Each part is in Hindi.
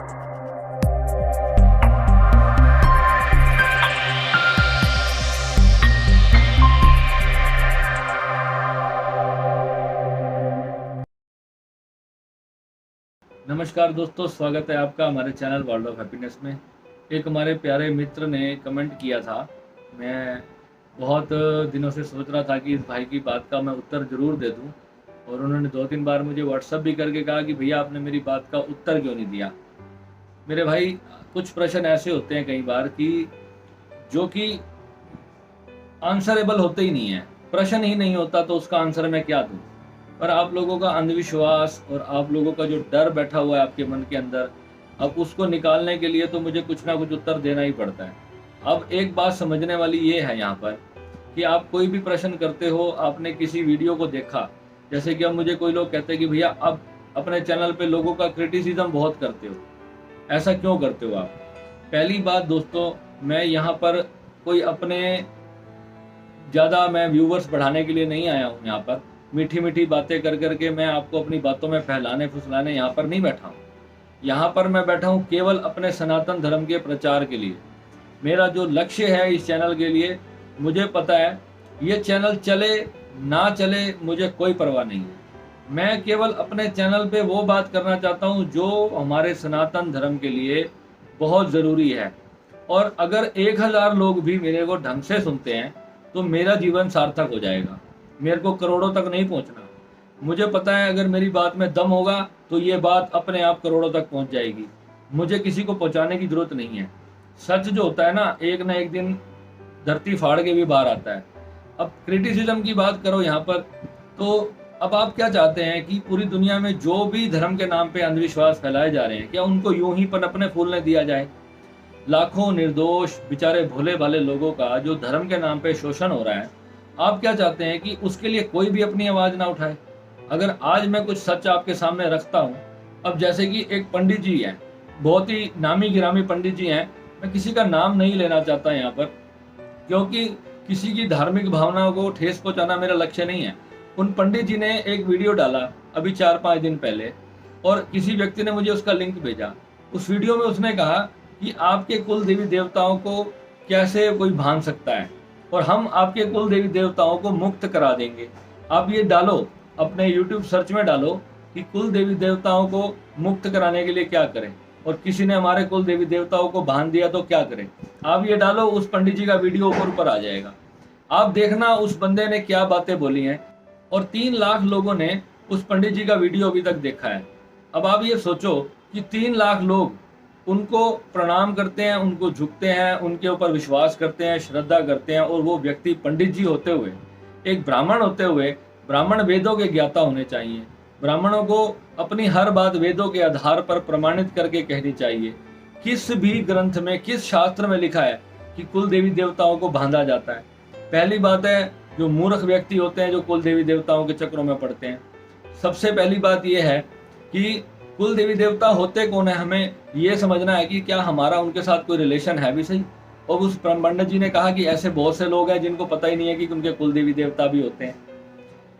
नमस्कार दोस्तों, स्वागत है आपका हमारे चैनल वर्ल्ड ऑफ हैप्पीनेस में। एक हमारे प्यारे मित्र ने कमेंट किया था। मैं बहुत दिनों से सोच रहा था कि इस भाई की बात का मैं उत्तर ज़रूर दे दूं, और उन्होंने 2-3 बार मुझे व्हाट्सअप भी करके कहा कि भैया आपने मेरी बात का उत्तर क्यों नहीं दिया। मेरे भाई, कुछ प्रश्न ऐसे होते हैं कई बार कि जो कि आंसरेबल होते ही नहीं है। प्रश्न ही नहीं होता तो उसका आंसर मैं क्या दूँ। पर आप लोगों का अंधविश्वास और आप लोगों का जो डर बैठा हुआ है आपके मन के अंदर, अब उसको निकालने के लिए तो मुझे कुछ ना कुछ उत्तर देना ही पड़ता है। अब एक बात समझने वाली ये है यहाँ पर कि आप कोई भी प्रश्न करते हो, आपने किसी वीडियो को देखा, जैसे कि अब मुझे कोई लोग कहते हैं कि भैया अब अपने चैनल पे लोगों का क्रिटिसिज्म बहुत करते हो, ऐसा क्यों करते हो आप। पहली बात दोस्तों, मैं यहाँ पर कोई अपने ज़्यादा मैं व्यूवर्स बढ़ाने के लिए नहीं आया हूँ। यहाँ पर मीठी मीठी बातें कर करके मैं आपको अपनी बातों में फैलाने फुसलाने यहाँ पर नहीं बैठा हूँ। यहाँ पर मैं बैठा हूँ केवल अपने सनातन धर्म के प्रचार के लिए। मेरा जो लक्ष्य है इस चैनल के लिए, मुझे पता है ये चैनल चले ना चले मुझे कोई परवाह नहीं है। मैं केवल अपने चैनल पे वो बात करना चाहता हूँ जो हमारे सनातन धर्म के लिए बहुत ज़रूरी है। और अगर 1000 लोग भी मेरे को ढंग से सुनते हैं तो मेरा जीवन सार्थक हो जाएगा। मेरे को करोड़ों तक नहीं पहुंचना। मुझे पता है अगर मेरी बात में दम होगा तो ये बात अपने आप करोड़ों तक पहुंच जाएगी। मुझे किसी को पहुंचाने की जरूरत नहीं है। सच जो होता है ना एक दिन धरती फाड़ के भी बाहर आता है। अब क्रिटिसिज्म की बात करो यहाँ पर, तो अब आप क्या चाहते हैं कि पूरी दुनिया में जो भी धर्म के नाम पे अंधविश्वास फैलाए जा रहे हैं, क्या उनको यूं ही पनपने फूलने दिया जाए। लाखों निर्दोष बेचारे भोले भाले लोगों का जो धर्म के नाम पे शोषण हो रहा है, आप क्या चाहते हैं कि उसके लिए कोई भी अपनी आवाज ना उठाए। अगर आज मैं कुछ सच आपके सामने रखता हूं, अब जैसे कि एक पंडित जी हैं, बहुत ही नामी गिरामी पंडित जी हैं, मैं किसी का नाम नहीं लेना चाहता यहाँ पर, क्योंकि किसी की धार्मिक भावनाओं को ठेस पहुंचाना मेरा लक्ष्य नहीं है। उन पंडित जी ने एक वीडियो डाला अभी 4-5 दिन पहले, और किसी व्यक्ति ने मुझे उसका लिंक भेजा। उस वीडियो में उसने कहा कि आपके कुल देवी देवताओं को कैसे कोई भान सकता है, और हम आपके कुल देवी देवताओं को मुक्त करा देंगे। आप ये डालो, अपने YouTube सर्च में डालो कि कुल देवी देवताओं को मुक्त कराने के लिए क्या करें, और किसी ने हमारे कुल देवी देवताओं को बांध दिया तो क्या करें। आप ये डालो, उस पंडित जी का वीडियो ऊपर आ जाएगा। आप देखना उस बंदे ने क्या बातें बोली हैं, और 3 लाख लोगों ने उस पंडित जी का वीडियो अभी तक देखा है। अब आप ये सोचो कि 3 लाख लोग उनको प्रणाम करते हैं, उनको झुकते हैं, उनके ऊपर विश्वास करते हैं, श्रद्धा करते हैं, और वो व्यक्ति पंडित जी होते हुए, एक ब्राह्मण होते हुए, ब्राह्मण वेदों के ज्ञाता होने चाहिए। ब्राह्मणों को अपनी हर बात वेदों के आधार पर प्रमाणित करके कहनी चाहिए। किस भी ग्रंथ में, किस शास्त्र में लिखा है कि कुल देवी देवताओं को बांधा जाता है। पहली बात है, जो मूर्ख व्यक्ति होते हैं जो कुल देवी देवताओं के चक्रों में पड़ते हैं, सबसे पहली बात यह है कि कुल देवी देवता होते कौन है, हमें ये समझना है कि क्या हमारा उनके साथ कोई रिलेशन है भी सही। और उस पंडित जी ने कहा कि ऐसे बहुत से लोग हैं जिनको पता ही नहीं है कि उनके कुल देवी देवता भी होते हैं।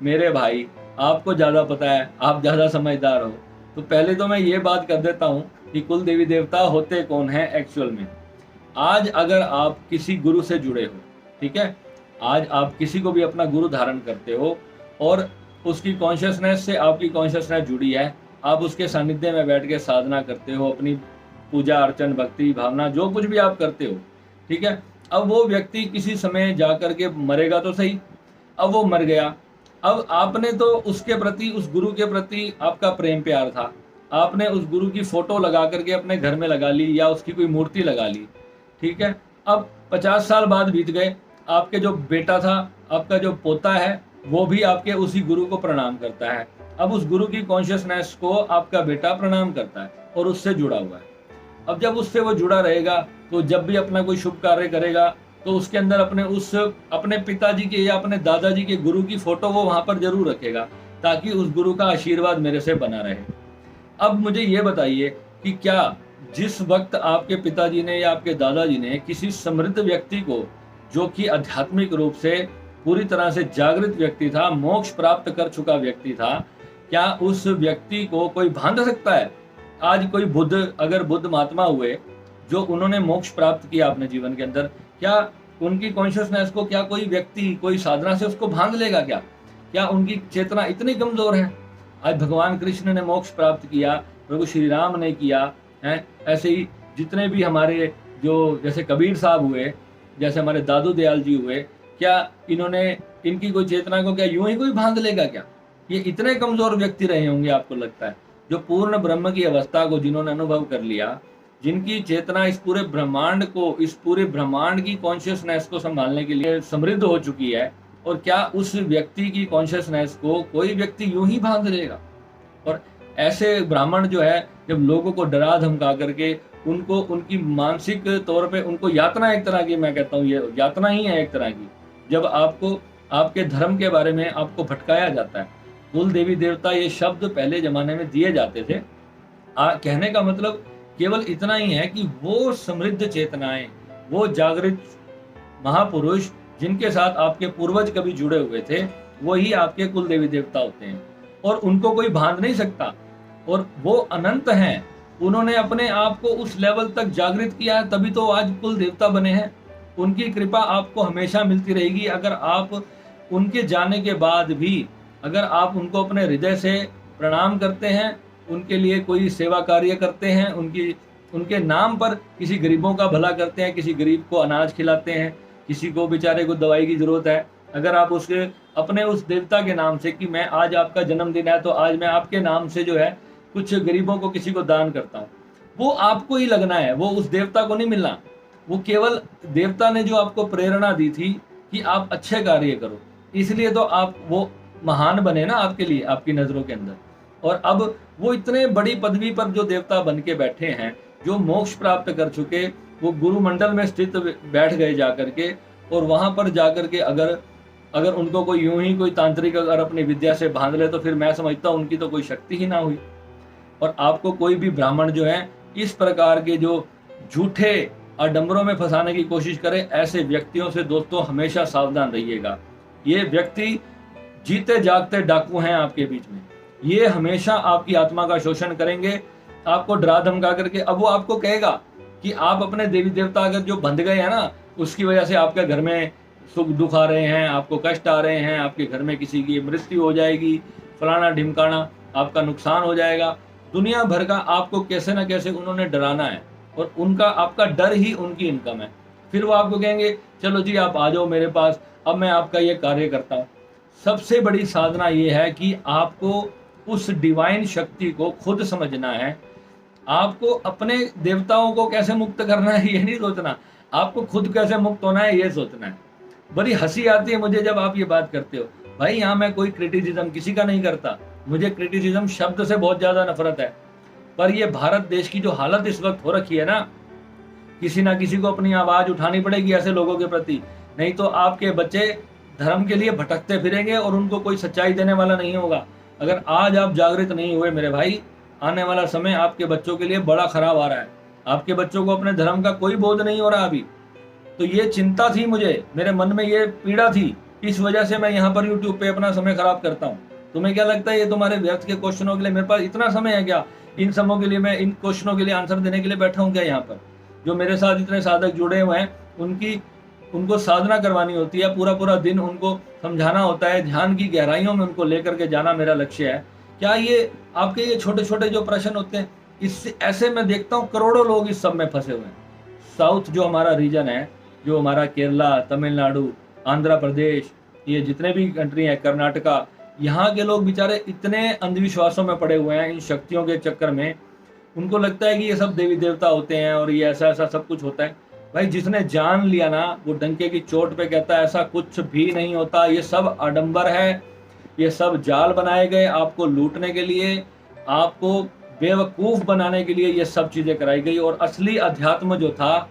मेरे भाई, आपको ज़्यादा पता है, आप ज़्यादा समझदार हो, तो पहले तो मैं ये बात कर देता हूँ कि कुल देवी देवता होते कौन है एक्चुअल में। आज अगर आप किसी गुरु से जुड़े हो, ठीक है, आज आप किसी को भी अपना गुरु धारण करते हो और उसकी कॉन्शियसनेस से आपकी कॉन्शियसनेस जुड़ी है, आप उसके सानिध्य में बैठ के साधना करते हो, अपनी पूजा अर्चन भक्ति भावना जो कुछ भी आप करते हो, ठीक है। अब वो व्यक्ति किसी समय जा कर के मरेगा तो सही, अब वो मर गया, अब आपने तो उसके प्रति, उस गुरु के प्रति आपका प्रेम प्यार था, आपने उस गुरु की फोटो लगा करके अपने घर में लगा ली या उसकी कोई मूर्ति लगा ली, ठीक है। अब 50 साल बाद बीत गए, आपके जो बेटा था, आपका जो पोता है, वो भी आपके उसी गुरु को प्रणाम करता है। अब उस गुरु की कॉन्शियसनेस को आपका बेटा प्रणाम करता है और उससे जुड़ा हुआ है। अब जब उससे वो जुड़ा रहेगा तो जब भी अपना कोई शुभ कार्य करेगा तो उसके अंदर अपने पिताजी के या अपने दादाजी के गुरु की फोटो वो वहां पर जरूर रखेगा, ताकि उस गुरु का आशीर्वाद मेरे से बना रहे। अब मुझे ये बताइए कि क्या जिस वक्त आपके पिताजी ने या आपके दादाजी ने किसी समृद्ध व्यक्ति को, जो कि आध्यात्मिक रूप से पूरी तरह से जागृत व्यक्ति था, मोक्ष प्राप्त कर चुका व्यक्ति था, क्या उस व्यक्ति को कोई बांध सकता है? आज कोई बुद्ध, अगर बुद्ध महात्मा हुए जो उन्होंने मोक्ष प्राप्त किया अपने जीवन के अंदर, क्या उनकी कॉन्शियसनेस को क्या कोई व्यक्ति कोई साधना से उसको बांध लेगा? क्या क्या उनकी चेतना इतनी कमजोर है? आज भगवान कृष्ण ने मोक्ष प्राप्त किया, प्रभु श्री राम ने किया है, ऐसे ही जितने भी हमारे जो जैसे कबीर साहब हुए, जैसे हमारे दादू दयाल जी हुए, क्या इन्होंने इनकी कोई चेतना को क्या यूं ही कोई बांध लेगा? क्या ये इतने कमजोर व्यक्ति रहे होंगे आपको लगता है? जो पूर्ण ब्रह्म की अवस्था को जिन्होंने अनुभव कर लिया, जिनकी चेतना इस पूरे ब्रह्मांड को, इस पूरे ब्रह्मांड की कॉन्शियसनेस को संभालने के लिए समृद्ध हो चुकी है, और क्या उस व्यक्ति की कॉन्शियसनेस को कोई व्यक्ति यूं ही बांध लेगा? और ऐसे ब्राह्मण जो है, जब लोगों को डरा धमका करके उनको उनकी मानसिक तौर पे उनको यातना, एक तरह की, मैं कहता हूँ ये यातना ही है एक तरह की, जब आपको आपके धर्म के बारे में आपको भटकाया जाता है। कुल देवी देवता ये शब्द पहले जमाने में दिए जाते थे। कहने का मतलब केवल इतना ही है कि वो समृद्ध चेतनाएं, वो जागृत महापुरुष जिनके साथ आपके पूर्वज कभी जुड़े हुए थे, वही आपके कुल देवी देवता होते हैं, और उनको कोई बांध नहीं सकता, और वो अनंत हैं। उन्होंने अपने आप को उस लेवल तक जागृत किया है, तभी तो आज कुल देवता बने हैं। उनकी कृपा आपको हमेशा मिलती रहेगी। अगर आप उनके जाने के बाद भी अगर आप उनको अपने हृदय से प्रणाम करते हैं, उनके लिए कोई सेवा कार्य करते हैं, उनके नाम पर किसी गरीबों का भला करते हैं, किसी गरीब को अनाज खिलाते हैं, किसी को बेचारे को दवाई की जरूरत है, अगर आप उसके अपने उस देवता के नाम से कि मैं आज आपका जन्मदिन है तो आज मैं आपके नाम से जो है कुछ गरीबों को किसी को दान करता हूँ, वो आपको ही लगना है, वो उस देवता को नहीं मिलना। वो केवल देवता ने जो आपको प्रेरणा दी थी कि आप अच्छे कार्य करो, इसलिए तो आप वो महान बने ना आपके लिए, आपकी नजरों के अंदर। और अब वो इतने बड़ी पदवी पर जो देवता बन के बैठे हैं, जो मोक्ष प्राप्त कर चुके, वो गुरु मंडल में स्थित बैठ गए जाकर के, और वहां पर जाकर के अगर उनको कोई यूं ही कोई तांत्रिक अगर अपनी विद्या से बांध ले, तो फिर मैं समझता हूं उनकी तो कोई शक्ति ही ना हुई। और आपको कोई भी ब्राह्मण जो है इस प्रकार के जो झूठे आडंबरों में फंसाने की कोशिश करे, ऐसे व्यक्तियों से दोस्तों हमेशा सावधान रहिएगा। ये व्यक्ति जीते जागते डाकू हैं आपके बीच में। ये हमेशा आपकी आत्मा का शोषण करेंगे, आपको डरा धमका करके। अब वो आपको कहेगा कि आप अपने देवी देवता अगर जो बंध गए हैं ना, उसकी वजह से आपके घर में सुख दुख आ रहे हैं, आपको कष्ट आ रहे हैं, आपके घर में किसी की मृत्यु हो जाएगी, फलाना ढिमकाना, आपका नुकसान हो जाएगा। दुनिया भर का आपको कैसे ना कैसे उन्होंने डराना है, और उनका आपका डर ही उनकी इनकम है। फिर वो आपको कहेंगे चलो जी आप आ जाओ मेरे पास, अब मैं आपका ये कार्य करता हूँ। सबसे बड़ी साधना ये है कि आपको उस डिवाइन शक्ति को खुद समझना है। आपको अपने देवताओं को कैसे मुक्त करना है ये नहीं सोचना, आपको खुद कैसे मुक्त होना है ये सोचना है। बड़ी हंसी आती है मुझे जब आप ये बात करते हो। भाई यहाँ मैं कोई क्रिटिसिज्म किसी का नहीं करता, मुझे क्रिटिसिज्म शब्द से बहुत ज्यादा नफरत है। पर ये भारत देश की जो हालत इस वक्त हो रखी है ना, किसी ना किसी को अपनी आवाज उठानी पड़ेगी ऐसे लोगों के प्रति, नहीं तो आपके बच्चे धर्म के लिए भटकते फिरेंगे और उनको कोई सच्चाई देने वाला नहीं होगा। अगर आज आप जागृत नहीं हुए मेरे भाई, आने वाला समय आपके बच्चों के लिए बड़ा खराब आ रहा है। आपके बच्चों को अपने धर्म का कोई बोध नहीं हो रहा अभी। तो ये चिंता थी मुझे, मेरे मन में ये पीड़ा थी, इस वजह से मैं यहाँ पर यूट्यूब पे अपना समय खराब करता हूँ। तुम्हें क्या लगता है ये तुम्हारे व्यर्थ के क्वेश्चनों के लिए मेरे पास इतना समय है क्या? इन समों के लिए मैं इन क्वेश्चनों के लिए आंसर देने के लिए बैठा हूँ क्या? यहाँ पर जो मेरे साथ इतने साधक जुड़े हुए हैं उनको साधना करवानी होती है, पूरा पूरा दिन उनको समझाना होता है, ध्यान की गहराइयों में उनको लेकर के जाना मेरा लक्ष्य है। क्या ये आपके ये छोटे छोटे जो प्रश्न होते हैं, इससे ऐसे मैं देखता हूँ करोड़ों लोग इस सब में फंसे हुए हैं। साउथ जो हमारा रीजन है, जो हमारा केरला, तमिलनाडु, आंध्र प्रदेश, ये जितने भी कंट्री है, कर्नाटका, यहाँ के लोग बेचारे इतने अंधविश्वासों में पड़े हुए हैं इन शक्तियों के चक्कर में। उनको लगता है कि ये सब देवी देवता होते हैं और ये ऐसा ऐसा सब कुछ होता है। भाई जिसने जान लिया ना, वो डंके की चोट पे कहता है ऐसा कुछ भी नहीं होता, ये सब आडंबर है, ये सब जाल बनाए गए आपको लूटने के लिए, आपको बेवकूफ बनाने के लिए ये सब चीजें कराई गई। और असली अध्यात्म जो था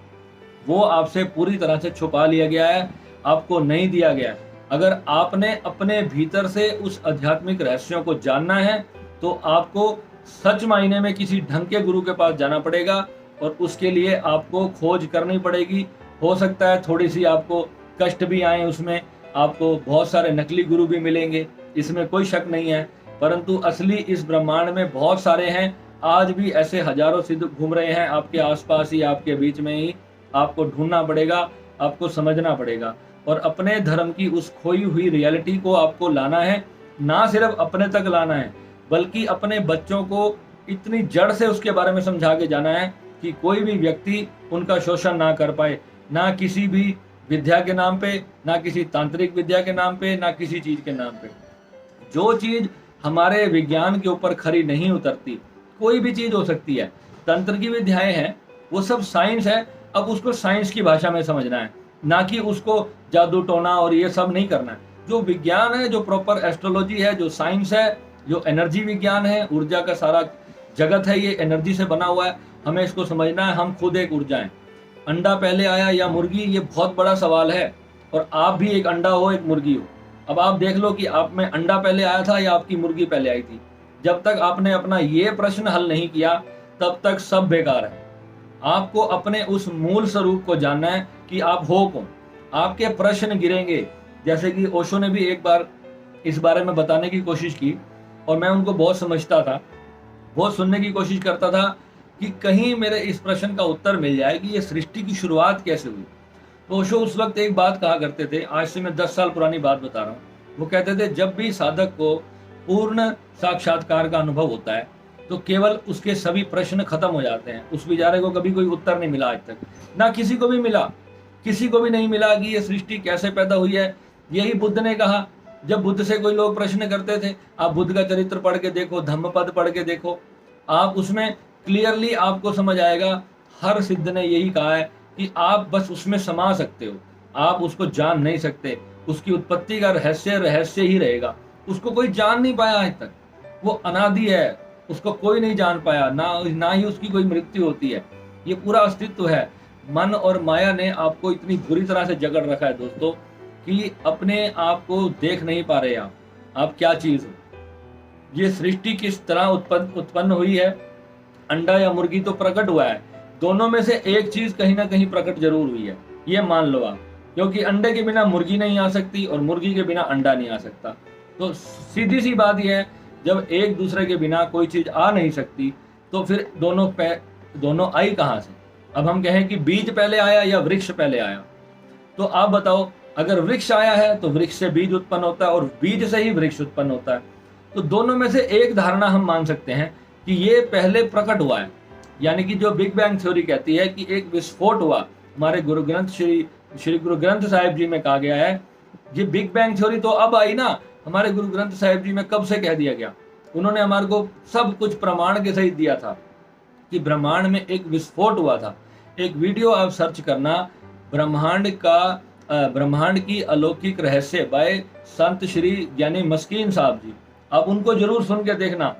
वो आपसे पूरी तरह से छुपा लिया गया है, आपको नहीं दिया गया। अगर आपने अपने भीतर से उस आध्यात्मिक रहस्यों को जानना है तो आपको सच मायने में किसी ढंग के गुरु के पास जाना पड़ेगा, और उसके लिए आपको खोज करनी पड़ेगी। हो सकता है थोड़ी सी आपको कष्ट भी आए, उसमें आपको बहुत सारे नकली गुरु भी मिलेंगे, इसमें कोई शक नहीं है। परंतु असली इस ब्रह्मांड में बहुत सारे हैं आज भी ऐसे हजारों सिद्ध घूम रहे हैं आपके आसपास ही, आपके बीच में ही। आपको ढूंढना पड़ेगा, आपको समझना पड़ेगा और अपने धर्म की उस खोई हुई रियलिटी को आपको लाना है। ना सिर्फ अपने तक लाना है, बल्कि अपने बच्चों को इतनी जड़ से उसके बारे में समझा के जाना है कि कोई भी व्यक्ति उनका शोषण ना कर पाए, ना किसी भी विद्या के नाम पे, ना किसी तांत्रिक विद्या के नाम पे, ना किसी चीज के नाम पे। जो चीज हमारे विज्ञान के ऊपर खरी नहीं उतरती, कोई भी चीज हो सकती है, तंत्र की विद्याएं हैं, वो सब साइंस है। अब उसको साइंस की भाषा में समझना है, ना कि उसको जादू टोना और ये सब नहीं करना है। जो विज्ञान है, जो प्रॉपर एस्ट्रोलॉजी है, जो साइंस है, जो एनर्जी विज्ञान है, ऊर्जा का सारा जगत है, ये एनर्जी से बना हुआ है। हमें इसको समझना है, हम खुद एक ऊर्जा है। अंडा पहले आया या मुर्गी, ये बहुत बड़ा सवाल है। और आप भी एक अंडा हो, एक मुर्गी हो। अब आप देख लो कि आप में अंडा पहले आया था या आपकी मुर्गी पहले आई थी। जब तक आपने अपना ये प्रश्न हल नहीं किया, तब तक सब बेकार है। आपको अपने उस मूल स्वरूप को जानना है कि आप हो कौन। आपके प्रश्न गिरेंगे। जैसे कि ओशो ने भी एक बार इस बारे में बताने की कोशिश की और मैं उनको बहुत समझता था, बहुत सुनने की कोशिश करता था कि कहीं मेरे इस प्रश्न का उत्तर मिल जाए कि ये सृष्टि की शुरुआत कैसे हुई। तो ओशो उस वक्त एक बात कहा करते थे, आज से मैं 10 साल पुरानी बात बता रहा हूँ। वो कहते थे, जब भी साधक को पूर्ण साक्षात्कार का अनुभव होता है तो केवल उसके सभी प्रश्न खत्म हो जाते हैं। उस बेचारे को कभी कोई उत्तर नहीं मिला आज तक, ना किसी को भी मिला, किसी को भी नहीं मिला कि ये सृष्टि कैसे पैदा हुई है। यही बुद्ध ने कहा। जब बुद्ध से कोई लोग प्रश्न करते थे, आप बुद्ध का चरित्र पढ़ के देखो, धम्मपद पढ़ के देखो, आप उसमें क्लियरली आपको समझ आएगा। हर सिद्ध ने यही कहा है कि आप बस उसमें समा सकते हो, आप उसको जान नहीं सकते। उसकी उत्पत्ति का रहस्य रहस्य ही रहेगा। उसको कोई जान नहीं पाया आज तक, वो अनादि है, उसको कोई नहीं जान पाया, ना ही उसकी कोई मृत्यु होती है। ये पूरा अस्तित्व है। मन और माया ने आपको इतनी बुरी तरह से जकड़ रखा है दोस्तों कि अपने आप को देख नहीं पा रहे आप क्या चीज हो। ये सृष्टि किस तरह उत्पन्न हुई है, अंडा या मुर्गी तो प्रकट हुआ है, दोनों में से एक चीज कहीं ना कहीं प्रकट जरूर हुई है, ये मान लो आप। क्योंकि अंडे के बिना मुर्गी नहीं आ सकती और मुर्गी के बिना अंडा नहीं आ सकता। तो सीधी सी बात यह है, जब एक दूसरे के बिना कोई चीज आ नहीं सकती तो फिर दोनों आई कहां से। अब हम कहें कि बीज पहले आया या वृक्ष पहले आया, तो आप बताओ। अगर वृक्ष आया है तो वृक्ष से बीज उत्पन्न होता है और बीज से ही वृक्ष उत्पन्न होता है। तो दोनों में से एक धारणा हम मान सकते हैं कि ये पहले प्रकट हुआ है। यानी कि जो बिग बैंग थ्योरी कहती है कि एक विस्फोट हुआ, हमारे गुरु ग्रंथ श्री गुरु ग्रंथ साहिब जी में कहा गया है। ये बिग बैंग थ्योरी तो अब आई ना, हमारे गुरु ग्रंथ साहिब जी में कब से कह दिया गया। उन्होंने हमारे को सब कुछ प्रमाण के सहित दिया था कि ब्रह्मांड में एक विस्फोट हुआ था। एक वीडियो आप सर्च करना, ब्रह्मांड की अलौकिक रहस्य बाय संत श्री ज्ञानी मस्कीन साहब जी, आप उनको जरूर सुन के देखना।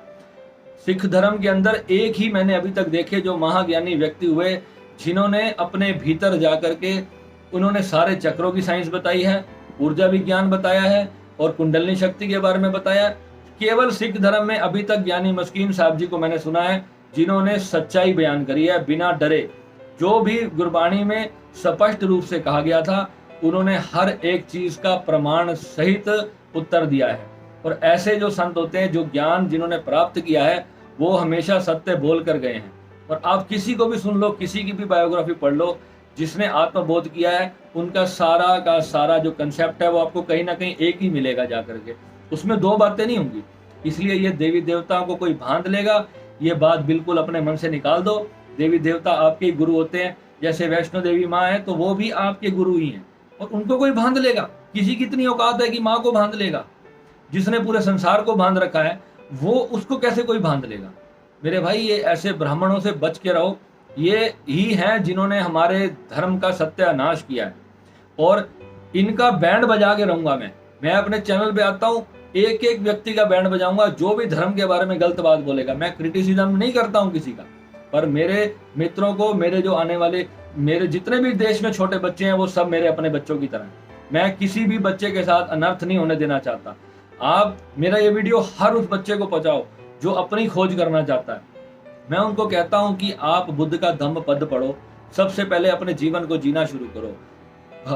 सिख धर्म के अंदर एक ही मैंने अभी तक देखे जो महाज्ञानी व्यक्ति हुए, जिन्होंने अपने भीतर जाकर के उन्होंने सारे चक्रों की साइंस बताई है, ऊर्जा विज्ञान बताया है और कुंडलिनी शक्ति के बारे में बताया। केवल सिख धर्म में अभी तक ज्ञानी मस्कीन साहब जी को मैंने सुना है जिन्होंने सच्चाई बयान करी है बिना डरे। जो भी गुरबाणी में स्पष्ट रूप से कहा गया था, उन्होंने हर एक चीज का प्रमाण सहित उत्तर दिया है। और ऐसे जो संत होते हैं, जो ज्ञान जिन्होंने प्राप्त किया है, वो हमेशा सत्य बोल कर गए हैं। और आप किसी को भी सुन लो, किसी की भी बायोग्राफी पढ़ लो, जिसने आत्मबोध किया है, उनका सारा का सारा जो कंसेप्ट है वो आपको कहीं ना कहीं एक ही मिलेगा जाकर के। उसमें दो बातें नहीं होंगी। इसलिए ये देवी देवताओं को कोई भांत लेगा, ये बात बिल्कुल अपने मन से निकाल दो। देवी देवता आपके ही गुरु होते हैं। जैसे वैष्णो देवी माँ है तो वो भी आपके गुरु ही हैं, और उनको कोई बांध लेगा। किसी की इतनी औकात है कि माँ को बांध लेगा? जिसने पूरे संसार को बांध रखा है, वो उसको कैसे कोई बांध लेगा? मेरे भाई, ये ऐसे ब्राह्मणों से बच के रहो। ये ही हैं जिन्होंने हमारे धर्म का सत्यानाश किया है, और इनका बैंड बजा के रहूंगा मैं अपने चैनल पे आता हूँ, एक एक व्यक्ति का बैंड बजाऊंगा जो भी धर्म के बारे में गलत बात बोलेगा। मैं क्रिटिसिज्म नहीं करता हूँ किसी का, पर मेरे मित्रों को, मेरे जो आने वाले, मेरे जितने भी देश में छोटे बच्चे हैं, वो सब मेरे अपने बच्चों की तरह। मैं किसी भी बच्चे के साथ अनर्थ नहीं होने देना चाहता। आप मेरा ये वीडियो हर उस बच्चे को पहुंचाओ जो अपनी खोज करना चाहता है। मैं उनको कहता हूं कि आप बुद्ध का धम्म पद पढ़ो, सबसे पहले अपने जीवन को जीना शुरू करो।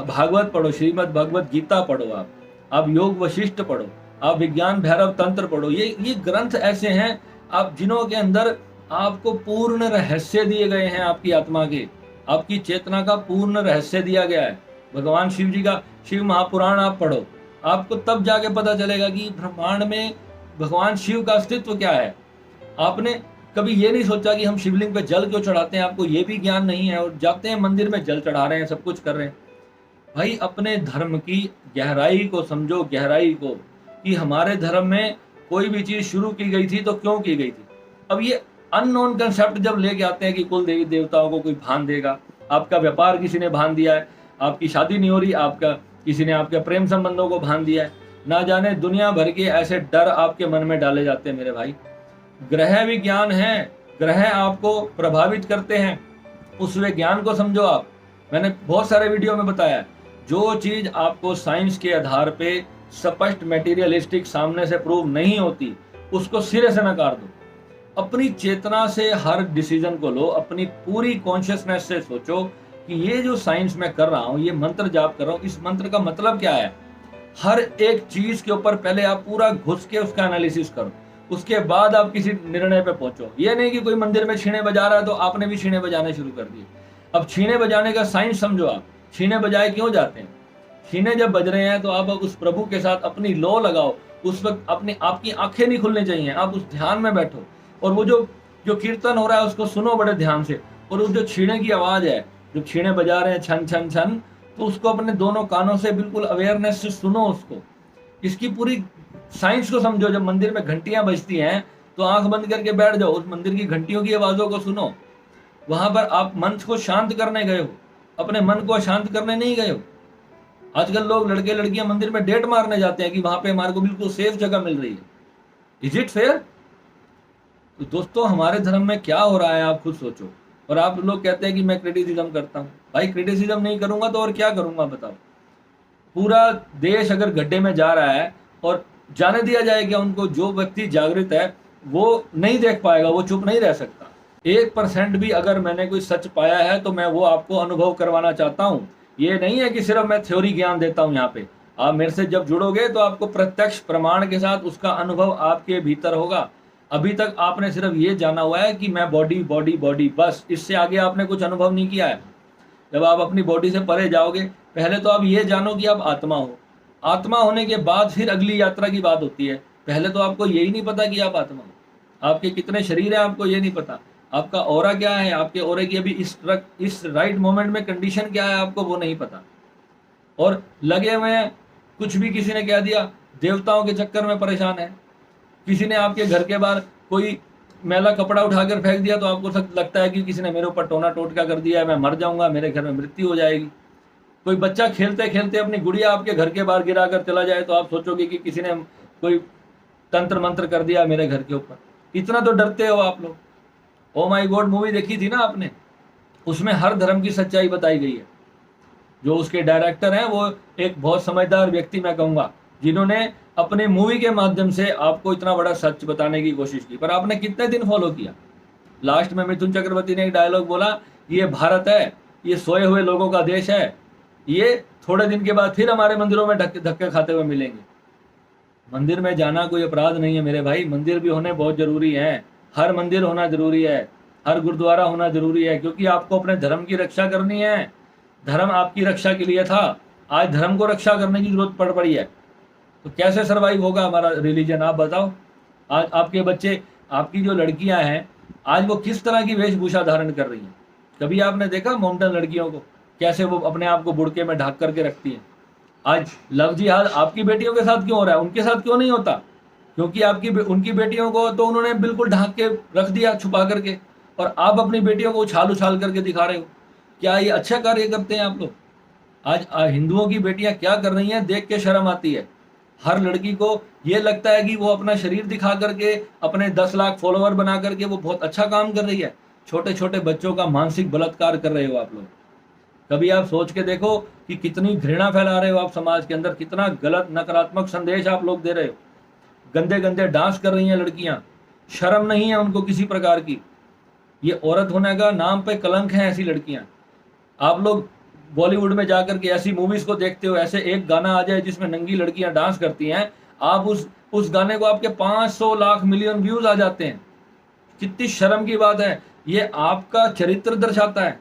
भागवत पढ़ो, श्रीमद् भगवत गीता पढ़ो, आप योग वशिष्ठ पढ़ो, आप विज्ञान भैरव तंत्र पढ़ो। ये ग्रंथ ऐसे हैं आप जिन्हों के अंदर आपको पूर्ण रहस्य दिए गए हैं, आपकी आत्मा के, आपकी चेतना का पूर्ण रहस्य दिया गया है। भगवान शिव जी का शिव महापुराण आप पढ़ो, आपको तब जाके पता चलेगा कि ब्रह्मांड में भगवान शिव का अस्तित्व क्या है। आपने कभी ये नहीं सोचा कि हम शिवलिंग पे जल क्यों चढ़ाते हैं, आपको ये भी ज्ञान नहीं है, और जाते हैं मंदिर में जल चढ़ा रहे हैं, सब कुछ कर रहे हैं। भाई अपने धर्म की गहराई को समझो, गहराई को, कि हमारे धर्म में कोई भी चीज शुरू की गई थी तो क्यों की गई थी। अब ये अननोन कंसेप्ट जब लेके आते हैं कि कुल देवी देवताओं को कोई भान देगा, आपका व्यापार किसी ने भान दिया है, आपकी शादी नहीं हो रही, आपका किसी ने आपके प्रेम संबंधों को भान दिया है, ना जाने दुनिया भर के ऐसे डर आपके मन में डाले जाते हैं मेरे भाई। ग्रह विज्ञान है, ग्रह आपको प्रभावित करते हैं, उस विज्ञान को समझो आप। मैंने बहुत सारे वीडियो में बताया है, जो चीज आपको साइंस के आधार पे स्पष्ट मेटीरियलिस्टिक सामने से प्रूव नहीं होती, उसको सिरे से नकार दो। अपनी चेतना से हर डिसीजन को लो, अपनी पूरी कॉन्शियसनेस से सोचो कि ये जो साइंस में कर रहा हूँ, ये मंत्र जाप कर रहा हूँ, इस मंत्र का मतलब क्या है। हर एक चीज के ऊपर पहले आप पूरा घुस के उसका एनालिसिस करो, उसके बाद आप किसी निर्णय पे पहुंचो। ये नहीं कि कोई मंदिर में छीने बजा रहा है तो आपने भी छीने बजाने शुरू कर दिए। अब छीने बजाने का साइंस समझो आप, छीने बजाए क्यों जाते हैं। छीने जब बज रहे हैं तो आप उस प्रभु के साथ अपनी लौ लगाओ, उस वक्त अपनी आपकी आंखें नहीं खुलनी चाहिए, आप उस ध्यान में बैठो, और वो जो जो कीर्तन हो रहा है उसको सुनो बड़े ध्यान से, और उस जो छीने की आवाज है, जो छीने बजा रहे हैं छन छन छन, तो उसको अपने दोनों कानों से बिल्कुल अवेयरनेस से सुनो उसको। इसकी पूरी साइंस को समझो। जब मंदिर में घंटियां बजती हैं तो आंख बंद करके बैठ जाओ, उस मंदिर की घंटियों की आवाजों को सुनो। वहां पर आप मन को शांत करने गए हो, अपने मन को शांत करने नहीं गए हो। आजकल लोग लड़के लड़कियां मंदिर में डेट मारने जाते हैं कि वहां पे हमारे को बिल्कुल सेफ जगह मिल रही है। Is it fair? तो दोस्तों हमारे धर्म में क्या हो रहा है आप खुद सोचो। और आप लोग कहते हैं कि मैं क्रिटिसिज्म करता हूँ। भाई क्रिटिसिज्म नहीं करूंगा तो और क्या करूंगा बताओ। पूरा देश अगर गड्ढे में जा रहा है और जाने दिया जाए क्या उनको, जो व्यक्ति जागृत है वो नहीं देख पाएगा, वो चुप नहीं रह सकता। 1% भी अगर मैंने कोई सच पाया है तो मैं वो आपको अनुभव करवाना चाहता हूँ। ये नहीं है कि सिर्फ मैं थ्योरी ज्ञान देता हूँ। यहाँ पे आप मेरे से जब जुड़ोगे तो आपको प्रत्यक्ष प्रमाण के साथ उसका अनुभव आपके भीतर होगा। अभी तक आपने सिर्फ ये जाना हुआ है कि मैं बॉडी बॉडी बॉडी, बस, इससे आगे आपने कुछ अनुभव नहीं किया है। जब आप अपनी बॉडी से परे जाओगे, पहले तो आप ये जानो कि आप आत्मा हो। आत्मा होने के बाद फिर अगली यात्रा की बात होती है। पहले तो आपको यही नहीं पता कि आप आत्मा हो। आपके कितने शरीर हैं आपको ये नहीं पता, आपका ऑरा क्या है, आपके ऑरे की अभी इस राइट मोमेंट में कंडीशन क्या है आपको वो नहीं पता। और लगे हुए हैं, कुछ भी किसी ने कह दिया, देवताओं के चक्कर में परेशान है। किसी ने आपके घर के बाहर कोई मैला कपड़ा उठाकर फेंक दिया तो आपको लगता है कि किसी ने मेरे ऊपर टोना टोटका कर दिया है, मैं मर जाऊंगा, मेरे घर में मृत्यु हो जाएगी। कोई बच्चा खेलते खेलते अपनी गुड़िया आपके घर के बाहर गिरा कर चला जाए तो आप सोचोगे कि किसी ने कोई तंत्र मंत्र कर दिया मेरे घर के ऊपर। इतना तो डरते हो आप लोग। ओ माई गॉड मूवी देखी थी ना आपने, उसमें हर धर्म की सच्चाई बताई गई है। जो उसके डायरेक्टर हैं वो एक बहुत समझदार व्यक्ति मैं कहूँगा, जिन्होंने अपने मूवी के माध्यम से आपको इतना बड़ा सच बताने की कोशिश की। पर आपने कितने दिन फॉलो किया। लास्ट में मिथुन चक्रवर्ती ने एक डायलॉग बोला, ये भारत है, ये सोए हुए लोगों का देश है, ये थोड़े दिन के बाद फिर हमारे मंदिरों में धक्के खाते हुए मिलेंगे। मंदिर में जाना कोई अपराध नहीं है मेरे भाई, मंदिर भी होने बहुत जरूरी है। हर मंदिर होना जरूरी है, हर गुरुद्वारा होना जरूरी है, क्योंकि आपको अपने धर्म की रक्षा करनी है। धर्म आपकी रक्षा के लिए था, आज धर्म को रक्षा करने की जरूरत पड़ पड़ी है। तो कैसे सर्वाइव होगा हमारा रिलीजन, आप बताओ। आज आपके बच्चे, आपकी जो लड़कियां हैं, आज वो किस तरह की वेशभूषा धारण कर रही हैं। कभी आपने देखा माउंटेन लड़कियों को, कैसे वो अपने आप को बुड़के में ढक करके रखती हैं। आज लव जिहाद आपकी बेटियों के साथ क्यों हो रहा है, उनके साथ क्यों नहीं होता? क्योंकि उनकी बेटियों को तो उन्होंने बिल्कुल ढक के रख दिया, छुपा करके, और आप अपनी बेटियों को उछाल उछाल करके दिखा रहे हो। क्या ये अच्छा कार्य करते हैं आप लोग? आज हिंदुओं की बेटियां क्या कर रही हैं, देख के शर्म आती है। हर लड़की को ये लगता है कि वो अपना शरीर दिखा करके, अपने 10 लाख फॉलोवर बना करके वो बहुत अच्छा काम कर रही है। छोटे छोटे बच्चों का मानसिक बलात्कार कर रहे हो आप लोग। कभी आप सोच के देखो कि कितनी घृणा फैला रहे हो आप समाज के अंदर, कितना गलत नकारात्मक संदेश आप लोग दे रहे हो। गंदे गंदे डांस कर रही हैं लड़कियां, शर्म नहीं है उनको किसी प्रकार की। ये औरत होने का नाम पे कलंक है ऐसी लड़कियां। आप लोग बॉलीवुड में जाकर के ऐसी मूवीज को देखते हो, ऐसे एक गाना आ जाए जिसमें नंगी लड़कियां डांस करती हैं, आप उस गाने को आपके 500 लाख मिलियन व्यूज आ जाते हैं। कितनी शर्म की बात है। ये आपका चरित्र दर्शाता है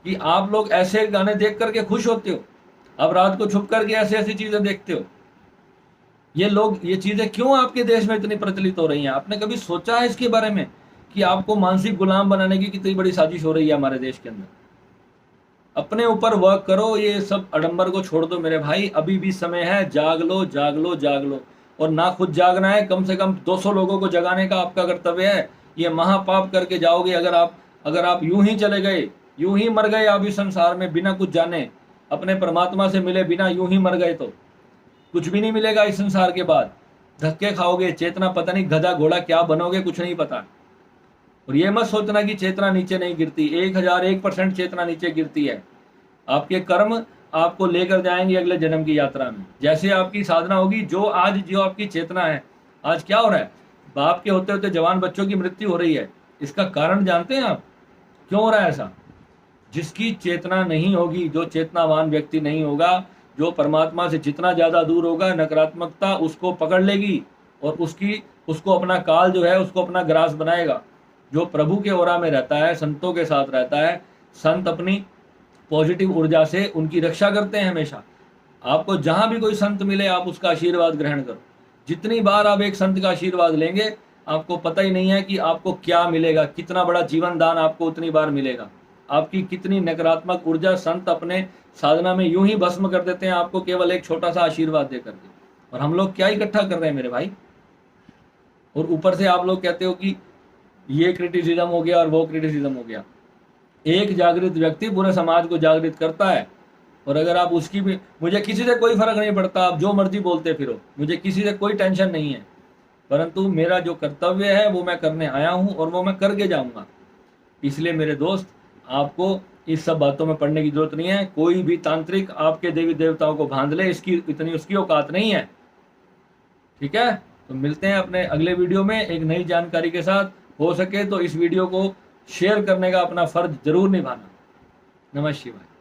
कि आप लोग ऐसे गाने देख करके खुश होते हो, आप रात को छुप करके ऐसी ऐसी चीजें देखते हो। ये चीजें क्यों आपके देश में इतनी प्रचलित हो रही हैं? आपने कभी सोचा है इसके बारे में कि आपको मानसिक गुलाम बनाने की कितनी बड़ी साजिश हो रही है हमारे देश के अंदर? अपने ऊपर वर्क करो, ये सब आडंबर को छोड़ दो मेरे भाई, अभी भी समय है, जाग लो जाग लो जाग लो। और ना खुद जागना है, कम से कम 200 लोगों को जगाने का आपका कर्तव्य है। ये महापाप करके जाओगे अगर आप यूं ही चले गए, यूं ही मर गए आप इस संसार में बिना कुछ जाने, अपने परमात्मा से मिले बिना यूं ही मर गए, तो कुछ भी नहीं मिलेगा इस संसार के बाद। धक्के खाओगे, चेतना पता नहीं गधा घोड़ा क्या बनोगे, कुछ नहीं पता। और ये मत सोचना कि चेतना नीचे नहीं गिरती, 1001% चेतना नीचे गिरती है। आपके कर्म आपको लेकर जाएंगे अगले जन्म की यात्रा में। जैसे आपकी साधना होगी, जो आपकी चेतना है, आज क्या हो रहा है, बाप के होते होते जवान बच्चों की मृत्यु हो रही है। इसका कारण जानते हैं आप क्यों हो रहा है ऐसा? जिसकी चेतना नहीं होगी, जो चेतनावान व्यक्ति नहीं होगा, जो परमात्मा से जितना ज्यादा दूर होगा, नकारात्मकता उसको पकड़ लेगी और उसको अपना काल जो है उसको अपना ग्रास बनाएगा। जो प्रभु के ओरा में रहता है, संतों के साथ रहता है, संत अपनी पॉजिटिव ऊर्जा से उनकी रक्षा करते हैं हमेशा। आपको जहां भी कोई संत मिले, आप उसका आशीर्वाद ग्रहण करो। जितनी बार आप एक संत का आशीर्वाद लेंगे, आपको पता ही नहीं है कि आपको क्या मिलेगा, कितना बड़ा जीवन दान आपको उतनी बार मिलेगा। आपकी कितनी नकारात्मक ऊर्जा संत अपने साधना में यूं ही भस्म कर देते हैं आपको, केवल एक छोटा सा आशीर्वाद दे करके। और हम लोग क्या इकट्ठा कर रहे हैं मेरे भाई? और ऊपर से आप लोग कहते हो कि ये क्रिटिसिज्म हो गया और वो क्रिटिसिज्म हो गया। एक जागृत व्यक्ति पूरे समाज को जागृत करता है। और अगर आप उसकी भी, मुझे किसी से कोई फर्क नहीं पड़ता, आप जो मर्जी बोलते फिरो, मुझे किसी से कोई टेंशन नहीं है, परंतु मेरा जो कर्तव्य है वो मैं करने आया हूं और वो मैं करके जाऊंगा। इसलिए मेरे दोस्त, आपको इस सब बातों में पढ़ने की जरूरत नहीं है। कोई भी तांत्रिक आपके देवी देवताओं को बांध ले, इसकी इतनी उसकी औकात नहीं है। ठीक है, तो मिलते हैं अपने अगले वीडियो में एक नई जानकारी के साथ। हो सके तो इस वीडियो को शेयर करने का अपना फर्ज जरूर निभाना। नमः शिवाय।